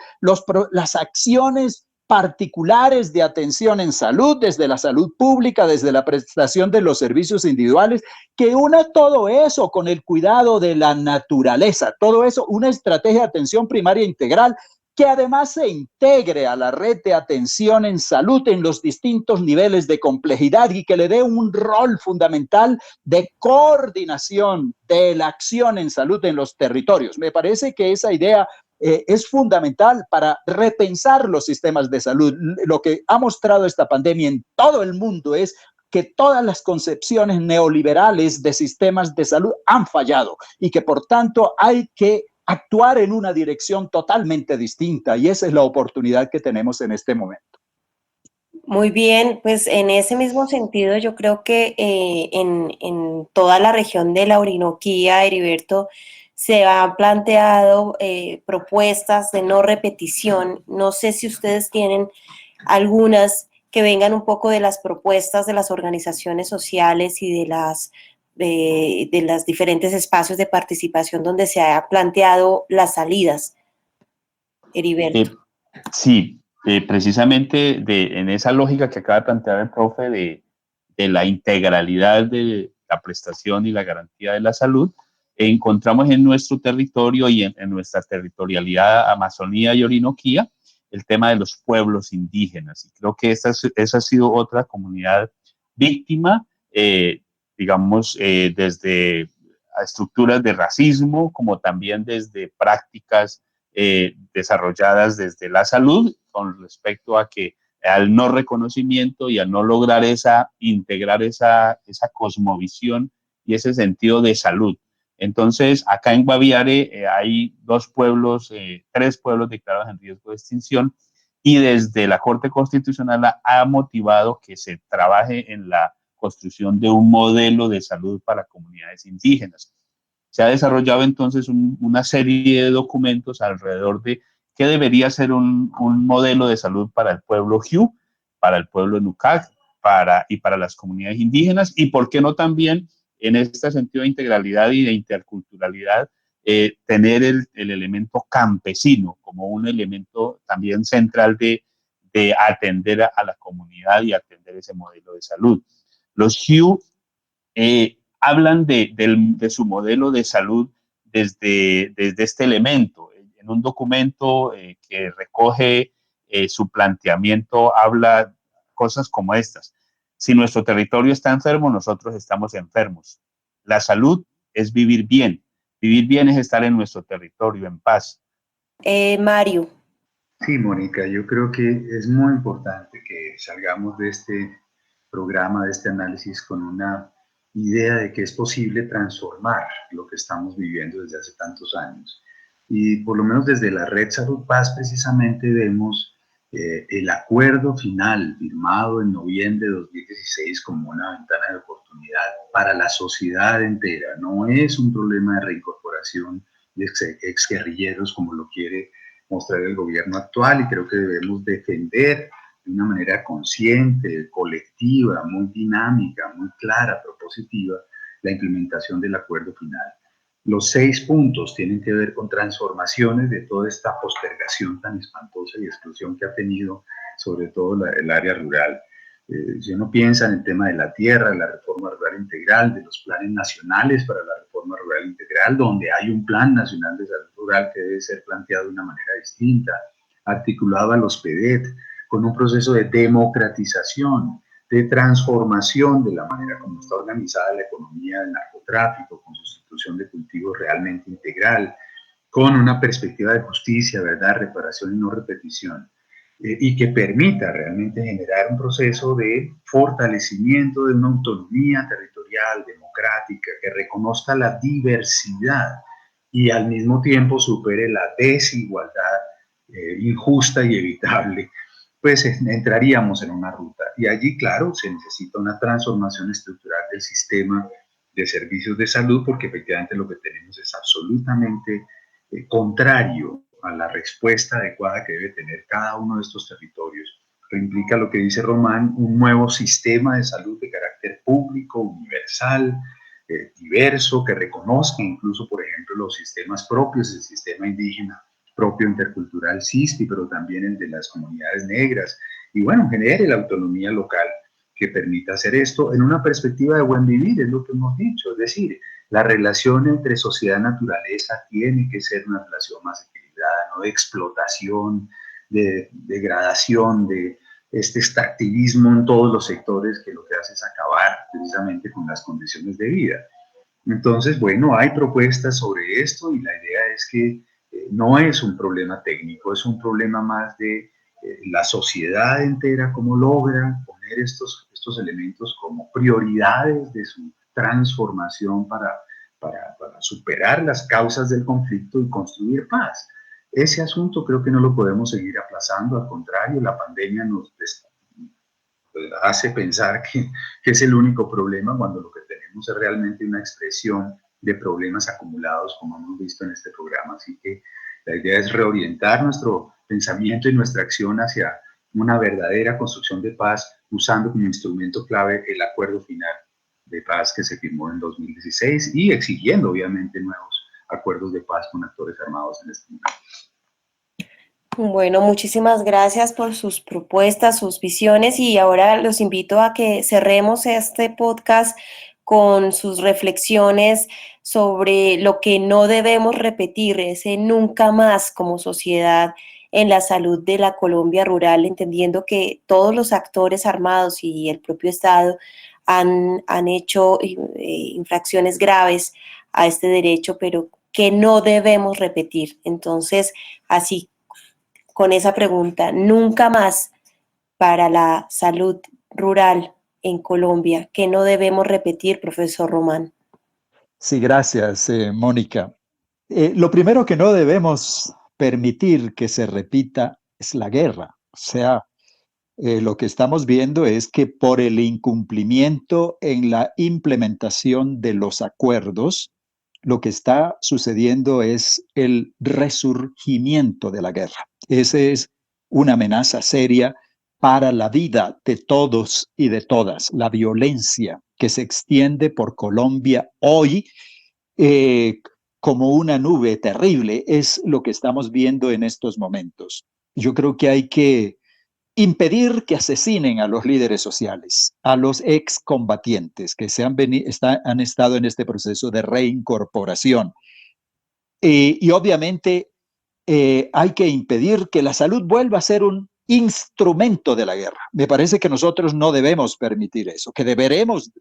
las acciones particulares de atención en salud, desde la salud pública, desde la prestación de los servicios individuales, que una todo eso con el cuidado de la naturaleza, todo eso, una estrategia de atención primaria integral que además se integre a la red de atención en salud en los distintos niveles de complejidad y que le dé un rol fundamental de coordinación de la acción en salud en los territorios. Me parece que esa idea es fundamental para repensar los sistemas de salud. Lo que ha mostrado esta pandemia en todo el mundo es que todas las concepciones neoliberales de sistemas de salud han fallado y que por tanto hay que actuar en una dirección totalmente distinta y esa es la oportunidad que tenemos en este momento. Muy bien, pues en ese mismo sentido yo creo que en toda la región de la Orinoquía, Heriberto, se han planteado propuestas de no repetición. No sé si ustedes tienen algunas que vengan un poco de las propuestas de las organizaciones sociales y de las diferentes espacios de participación donde se ha planteado las salidas, Heriberto. Sí, precisamente en esa lógica que acaba de plantear el profe de la integralidad de la prestación y la garantía de la salud, encontramos en nuestro territorio y en nuestra territorialidad Amazonía y Orinoquía el tema de los pueblos indígenas. Y creo que esa ha sido otra comunidad víctima, digamos, desde estructuras de racismo, como también desde prácticas desarrolladas desde la salud, con respecto a que al no reconocimiento y al no lograr integrar esa cosmovisión y ese sentido de salud. Entonces, acá en Guaviare hay tres pueblos declarados en riesgo de extinción y desde la Corte Constitucional ha motivado que se trabaje en la construcción de un modelo de salud para comunidades indígenas. Se ha desarrollado entonces una serie de documentos alrededor de qué debería ser un modelo de salud para el pueblo Jiu, para el pueblo Nucag, para las comunidades indígenas, y por qué no también en este sentido de integralidad y de interculturalidad, tener el elemento campesino como un elemento también central de atender a la comunidad y atender ese modelo de salud. Los HUE hablan de su modelo de salud desde este elemento. En un documento que recoge su planteamiento, habla cosas como estas. Si nuestro territorio está enfermo, nosotros estamos enfermos. La salud es vivir bien. Vivir bien es estar en nuestro territorio en paz. Mario. Sí, Mónica, yo creo que es muy importante que salgamos de este programa, de este análisis, con una idea de que es posible transformar lo que estamos viviendo desde hace tantos años. Y por lo menos desde la Red Salud Paz precisamente vemos el acuerdo final firmado en noviembre de 2016 como una ventana de oportunidad para la sociedad entera. No es un problema de reincorporación de exguerrilleros como lo quiere mostrar el gobierno actual, y creo que debemos defender de una manera consciente, colectiva, muy dinámica, muy clara, propositiva, la implementación del acuerdo final. Los 6 puntos tienen que ver con transformaciones de toda esta postergación tan espantosa y exclusión que ha tenido sobre todo el área rural. Si uno piensa en el tema de la tierra, de la reforma rural integral, de los planes nacionales para la reforma rural integral, donde hay un plan nacional de salud rural que debe ser planteado de una manera distinta, articulado a los PEDET, con un proceso de democratización, de transformación de la manera como está organizada la economía del narcotráfico, con sustitución de cultivos realmente integral, con una perspectiva de justicia, verdad, reparación y no repetición, y que permita realmente generar un proceso de fortalecimiento de una autonomía territorial, democrática, que reconozca la diversidad y al mismo tiempo supere la desigualdad injusta y evitable. Pues entraríamos en una ruta. Y allí, claro, se necesita una transformación estructural del sistema de servicios de salud, porque efectivamente lo que tenemos es absolutamente contrario a la respuesta adecuada que debe tener cada uno de estos territorios. Esto implica lo que dice Román, un nuevo sistema de salud de carácter público, universal, diverso, que reconozca incluso, por ejemplo, los sistemas propios, el sistema indígena propio intercultural SISPI, pero también el de las comunidades negras, y bueno, genere la autonomía local que permita hacer esto en una perspectiva de buen vivir, es lo que hemos dicho, es decir, la relación entre sociedad y naturaleza tiene que ser una relación más equilibrada, no de explotación, de degradación, de este extractivismo en todos los sectores que lo que hace es acabar precisamente con las condiciones de vida. Entonces, bueno, hay propuestas sobre esto y la idea es que no es un problema técnico, es un problema más de la sociedad entera, cómo logra poner estos elementos como prioridades de su transformación para superar las causas del conflicto y construir paz. Ese asunto creo que no lo podemos seguir aplazando, al contrario, la pandemia nos hace pensar que es el único problema cuando lo que tenemos es realmente una expresión de problemas acumulados, como hemos visto en este programa. Así que la idea es reorientar nuestro pensamiento y nuestra acción hacia una verdadera construcción de paz, usando como instrumento clave el acuerdo final de paz que se firmó en 2016 y exigiendo, obviamente, nuevos acuerdos de paz con actores armados en este momento. Bueno, muchísimas gracias por sus propuestas, sus visiones, y ahora los invito a que cerremos este podcast con sus reflexiones sobre lo que no debemos repetir, ese nunca más como sociedad en la salud de la Colombia rural, entendiendo que todos los actores armados y el propio Estado han hecho infracciones graves a este derecho, pero que no debemos repetir. Entonces, así, con esa pregunta, nunca más para la salud rural en Colombia, que no debemos repetir, profesor Román. Sí, gracias, Mónica. Lo primero que no debemos permitir que se repita es la guerra. O sea, lo que estamos viendo es que por el incumplimiento en la implementación de los acuerdos, lo que está sucediendo es el resurgimiento de la guerra. Esa es una amenaza seria para la vida de todos y de todas. La violencia que se extiende por Colombia hoy como una nube terrible es lo que estamos viendo en estos momentos. Yo creo que hay que impedir que asesinen a los líderes sociales, a los excombatientes que han estado en este proceso de reincorporación. Y obviamente hay que impedir que la salud vuelva a ser un instrumento de la guerra. Me parece que nosotros no debemos permitir eso, que deberemos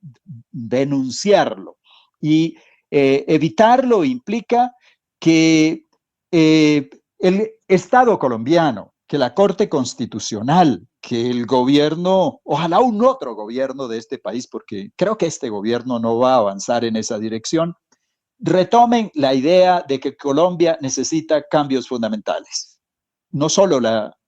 denunciarlo. Y evitarlo implica que el Estado colombiano, que la Corte Constitucional, que el gobierno, ojalá un otro gobierno de este país, porque creo que este gobierno no va a avanzar en esa dirección, retomen la idea de que Colombia necesita cambios fundamentales. No solo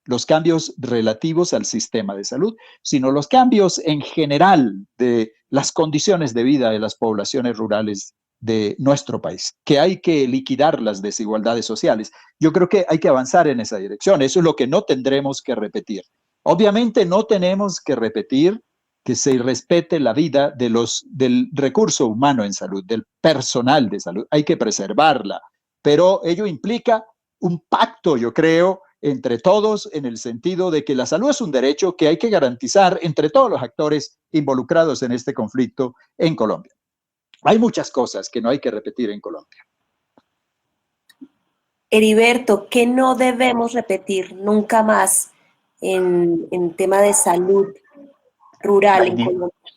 los cambios relativos al sistema de salud, sino los cambios en general de las condiciones de vida de las poblaciones rurales de nuestro país, que hay que liquidar las desigualdades sociales. Yo creo que hay que avanzar en esa dirección. Eso es lo que no tendremos que repetir. Obviamente no tenemos que repetir que se respete la vida del recurso humano en salud, del personal de salud. Hay que preservarla, pero ello implica un pacto, yo creo, entre todos en el sentido de que la salud es un derecho que hay que garantizar entre todos los actores involucrados en este conflicto en Colombia. Hay muchas cosas que no hay que repetir en Colombia. Heriberto, ¿qué no debemos repetir nunca más en tema de salud rural en Colombia?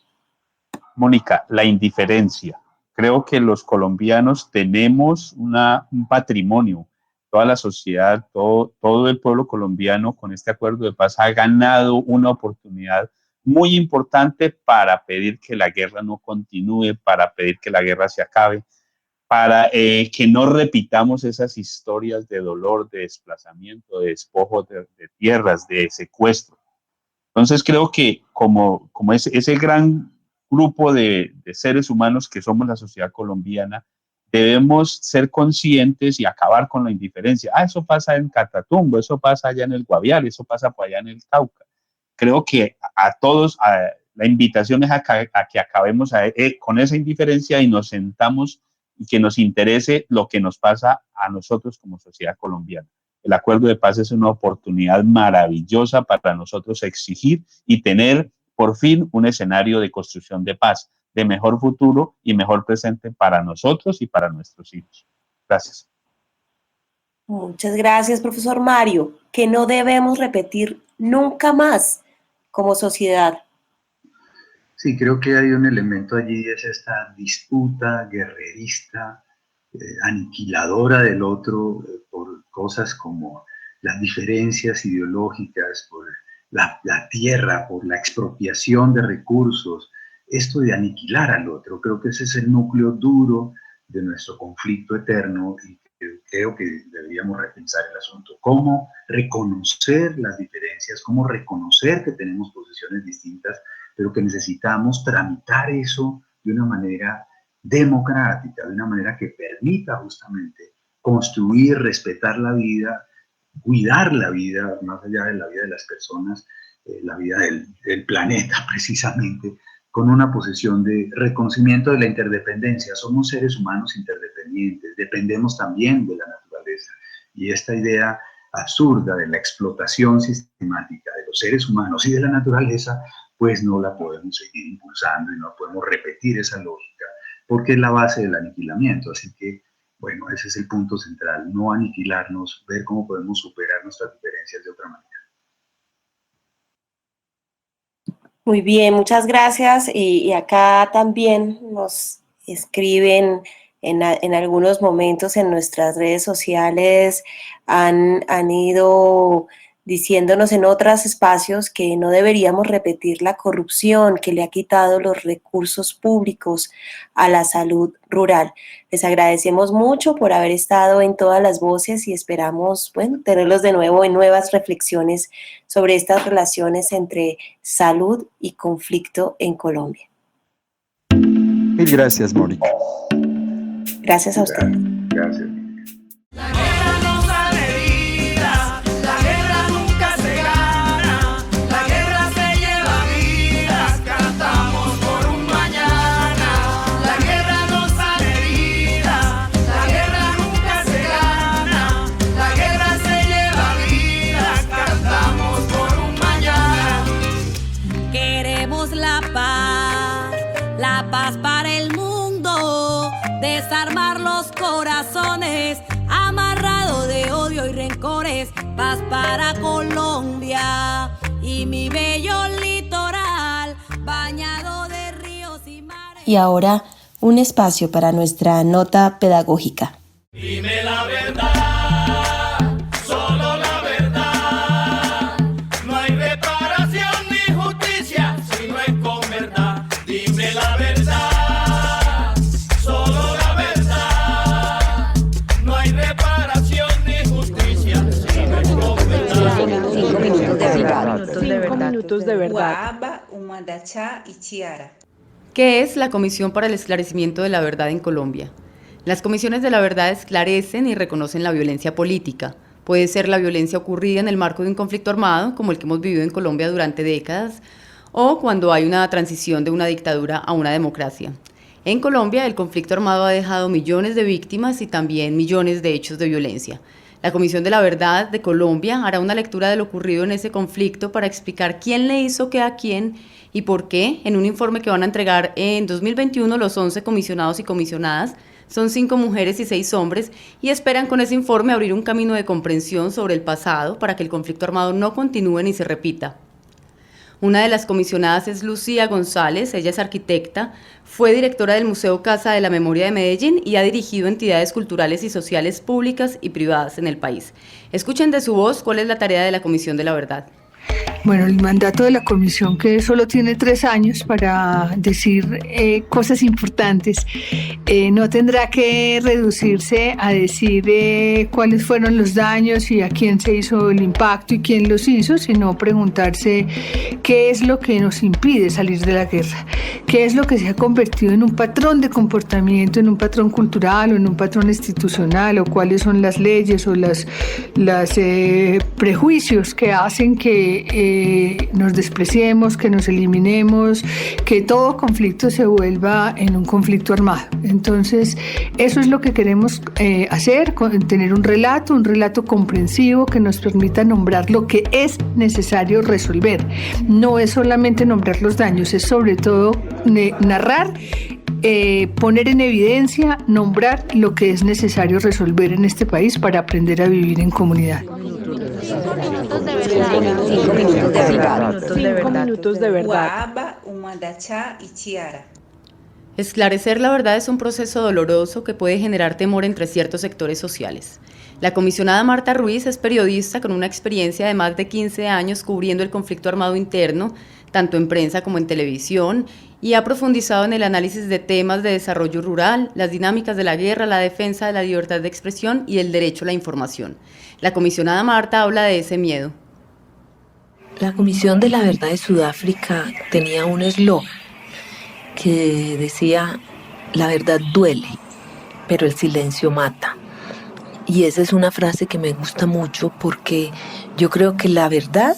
Mónica, la indiferencia. Creo que los colombianos tenemos un patrimonio. Toda la sociedad, todo el pueblo colombiano con este acuerdo de paz ha ganado una oportunidad muy importante para pedir que la guerra no continúe, para pedir que la guerra se acabe, para que no repitamos esas historias de dolor, de desplazamiento, de despojo de tierras, de secuestro. Entonces creo que como ese gran grupo de seres humanos que somos la sociedad colombiana, debemos ser conscientes y acabar con la indiferencia. Eso pasa en Catatumbo, eso pasa allá en el Guaviare, eso pasa por allá en el Cauca. Creo que a todos la invitación es a que acabemos con esa indiferencia y nos sentamos y que nos interese lo que nos pasa a nosotros como sociedad colombiana. El acuerdo de paz es una oportunidad maravillosa para nosotros exigir y tener por fin un escenario de construcción de paz, de mejor futuro y mejor presente para nosotros y para nuestros hijos. Gracias. Muchas gracias, profesor Mario. ¿Qué no debemos repetir nunca más como sociedad? Sí, creo que hay un elemento allí, es esta disputa guerrerista, aniquiladora del otro por cosas como las diferencias ideológicas, por la tierra, por la expropiación de recursos, esto de aniquilar al otro. Creo que ese es el núcleo duro de nuestro conflicto eterno y creo que deberíamos repensar el asunto. ¿Cómo reconocer las diferencias? ¿Cómo reconocer que tenemos posiciones distintas, pero que necesitamos tramitar eso de una manera democrática, de una manera que permita justamente construir, respetar la vida, cuidar la vida, más allá de la vida de las personas, la vida del planeta precisamente, con una posición de reconocimiento de la interdependencia. Somos seres humanos interdependientes, dependemos también de la naturaleza. Y esta idea absurda de la explotación sistemática de los seres humanos y de la naturaleza, pues no la podemos seguir impulsando y no podemos repetir esa lógica, porque es la base del aniquilamiento. Así que, bueno, ese es el punto central, no aniquilarnos, ver cómo podemos superar nuestras diferencias de otra manera. Muy bien, muchas gracias. Y acá también nos escriben en algunos momentos en nuestras redes sociales, han ido diciéndonos en otros espacios que no deberíamos repetir la corrupción que le ha quitado los recursos públicos a la salud rural. Les agradecemos mucho por haber estado en todas las voces y esperamos, bueno, tenerlos de nuevo en nuevas reflexiones sobre estas relaciones entre salud y conflicto en Colombia. Mil gracias, Mónica. Gracias a ustedes. Gracias. La guerra nunca se gana, la guerra la paz para el mundo, desarmar los corazones, amarrado de odio y rencores, paz para Colombia y mi bello litoral, bañado de ríos y mares. Y ahora, un espacio para nuestra nota pedagógica. Dime la verdad, solo la verdad. No hay reparación ni justicia si no es con verdad. Dime la verdad, solo la verdad. No hay reparación ni justicia si no es con verdad. 5 minutos de verdad. 5 minutos de verdad. ¿Qué es la Comisión para el Esclarecimiento de la Verdad en Colombia? Las comisiones de la verdad esclarecen y reconocen la violencia política. Puede ser la violencia ocurrida en el marco de un conflicto armado, como el que hemos vivido en Colombia durante décadas, o cuando hay una transición de una dictadura a una democracia. En Colombia, el conflicto armado ha dejado millones de víctimas y también millones de hechos de violencia. La Comisión de la Verdad de Colombia hará una lectura de lo ocurrido en ese conflicto para explicar quién le hizo qué a quién y por qué, en un informe que van a entregar en 2021 los 11 comisionados y comisionadas. Son 5 mujeres y 6 hombres y esperan con ese informe abrir un camino de comprensión sobre el pasado para que el conflicto armado no continúe ni se repita. Una de las comisionadas es Lucía González, ella es arquitecta, fue directora del Museo Casa de la Memoria de Medellín y ha dirigido entidades culturales y sociales públicas y privadas en el país. Escuchen de su voz cuál es la tarea de la Comisión de la Verdad. Bueno, el mandato de la comisión, que solo tiene 3 años para decir cosas importantes, no tendrá que reducirse a decir cuáles fueron los daños y a quién se hizo el impacto y quién los hizo, sino preguntarse qué es lo que nos impide salir de la guerra, qué es lo que se ha convertido en un patrón de comportamiento, en un patrón cultural o en un patrón institucional, o cuáles son las leyes o los prejuicios que hacen que nos despreciemos, que nos eliminemos, que todo conflicto se vuelva en un conflicto armado. Entonces, eso es lo que queremos hacer, tener un relato comprensivo que nos permita nombrar lo que es necesario resolver. No es solamente nombrar los daños, es sobre todo narrar, poner en evidencia, nombrar lo que es necesario resolver en este país para aprender a vivir en comunidad. 5 minutos de verdad. 5 minutos de verdad. Esclarecer la verdad es un proceso doloroso que puede generar temor entre ciertos sectores sociales. La comisionada Marta Ruiz es periodista con una experiencia de más de 15 años cubriendo el conflicto armado interno, tanto en prensa como en televisión, y ha profundizado en el análisis de temas de desarrollo rural, las dinámicas de la guerra, la defensa de la libertad de expresión y el derecho a la información. La comisionada Marta habla de ese miedo. La Comisión de la Verdad de Sudáfrica tenía un eslogan que decía: la verdad duele, pero el silencio mata. Y esa es una frase que me gusta mucho porque yo creo que la verdad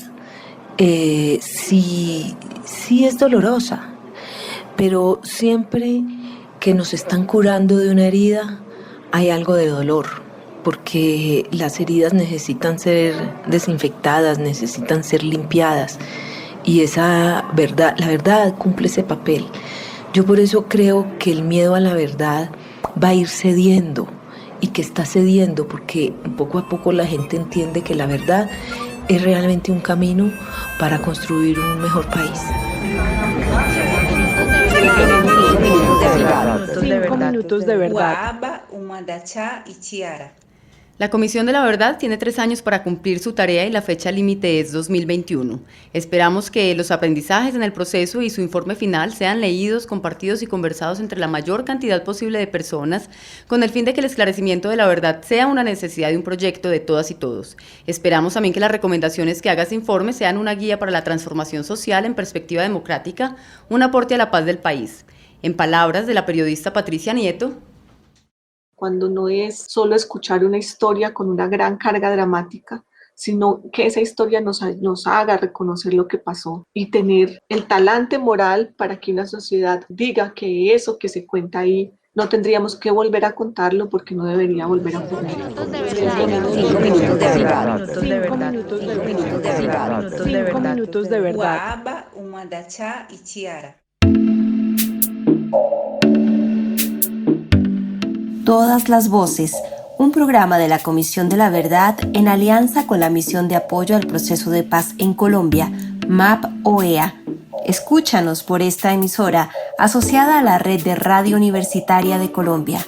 sí es dolorosa, pero siempre que nos están curando de una herida hay algo de dolor, porque las heridas necesitan ser desinfectadas, necesitan ser limpiadas, y esa verdad, la verdad cumple ese papel. Yo por eso creo que el miedo a la verdad va a ir cediendo, y que está cediendo porque poco a poco la gente entiende que la verdad es realmente un camino para construir un mejor país. 5 minutos de verdad. La Comisión de la Verdad tiene 3 años para cumplir su tarea y la fecha límite es 2021. Esperamos que los aprendizajes en el proceso y su informe final sean leídos, compartidos y conversados entre la mayor cantidad posible de personas, con el fin de que el esclarecimiento de la verdad sea una necesidad de un proyecto de todas y todos. Esperamos también que las recomendaciones que haga ese informe sean una guía para la transformación social en perspectiva democrática, un aporte a la paz del país. En palabras de la periodista Patricia Nieto, cuando no es solo escuchar una historia con una gran carga dramática, sino que esa historia nos haga reconocer lo que pasó y tener el talante moral para que una sociedad diga que eso que se cuenta ahí no tendríamos que volver a contarlo porque no debería volver a ocurrir. 5 minutos de verdad. 5 minutos de verdad. 5 minutos de verdad. Mandachá y Chiara. Todas las voces, un programa de la Comisión de la Verdad en alianza con la Misión de Apoyo al Proceso de Paz en Colombia, MAP-OEA. Escúchanos por esta emisora asociada a la Red de Radio Universitaria de Colombia.